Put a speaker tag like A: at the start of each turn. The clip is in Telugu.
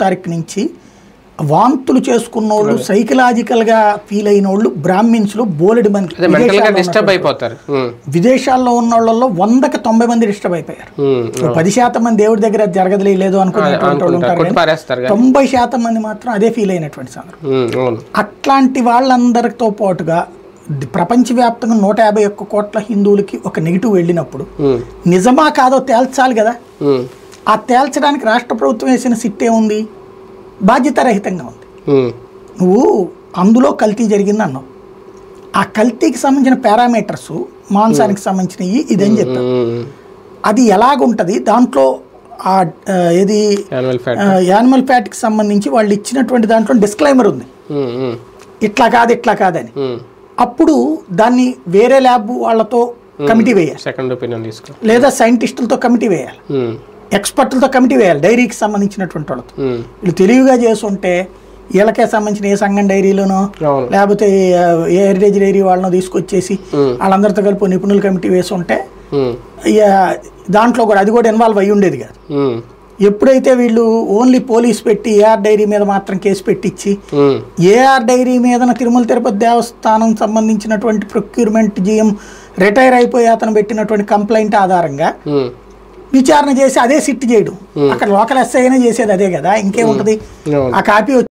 A: తారీఖు నుంచి వాంతులు చేసుకున్న వాళ్ళు, సైకలాజికల్గా ఫీల్ అయిన వాళ్ళు, బ్రాహ్మిన్స్లు బోలెడు మంది విదేశాల్లో ఉన్న వాళ్ళలో 100కి 90 మంది డిస్టర్బ్ అయిపోయారు. 10% మంది దేవుడి దగ్గర జరగదు లేదు అనుకునేటువంటి వాళ్ళు ఉంటారు, 90% మంది మాత్రం అదే ఫీల్ అయినటువంటి సందర్భం. అట్లాంటి వాళ్ళందరితో పాటుగా ప్రపంచవ్యాప్తంగా 151 కోట్ల హిందువులకి ఒక నెగిటివ్ వెళ్ళినప్పుడు నిజమా కాదో తేల్చాలి కదా. ఆ తేల్చడానికి రాష్ట్ర ప్రభుత్వం వేసిన సిట్టే ఉంది, బాధ్యతారహితంగా ఉంది. నువ్వు అందులో కల్తీ జరిగింది అన్నావు, ఆ కల్తీకి సంబంధించిన పారామీటర్స్ మాంసానికి సంబంధించినవి ఇదని చెప్పావు. అది ఎలాగుంటుంది దాంట్లో ఏది యానిమల్ ఫ్యాట్కి సంబంధించి వాళ్ళు ఇచ్చినటువంటి దాంట్లో డిస్క్లైమర్ ఉంది, ఇట్లా కాదు ఇట్లా కాదని. అప్పుడు దాన్ని వేరే ల్యాబ్ వాళ్ళతో కమిటీ వేయాలి,
B: సెకండ్ ఒపీనియన్ తీసుకో,
A: లేదా సైంటిస్టులతో కమిటీ వేయాలి, ఎక్స్పర్ట్లతో కమిటీ వేయాలి, డైరీకి సంబంధించినటువంటి వాళ్ళతో. వీళ్ళు తెలివిగా చేస్తుంటే వీళ్ళకే సంబంధించిన ఏ సంఘం డైరీలోనో లేకపోతే ఏ హెరిటేజ్ డైరీ వాళ్ళనో తీసుకొచ్చేసి వాళ్ళందరితో కలిపి నిపుణుల కమిటీ వేసి ఉంటే దాంట్లో కూడా అది కూడా ఇన్వాల్వ్ అయ్యి ఉండేది కాదు. ఎప్పుడైతే వీళ్ళు ఓన్లీ పోలీస్ పెట్టి ఏఆర్ డైరీ మీద మాత్రం కేసు పెట్టించి ఏఆర్ డైరీ మీద తిరుమల తిరుపతి దేవస్థానం సంబంధించినటువంటి ప్రొక్యూర్మెంట్ జిఎం రిటైర్ అయిపోయి అతను పెట్టినటువంటి కంప్లైంట్ ఆధారంగా విచారణ చేసి అదే సిట్ చేయడం, అక్కడ లోకల్ ఎస్ఐ అయినా చేసేది అదే కదా, ఇంకేముంటది. ఆ కాపీ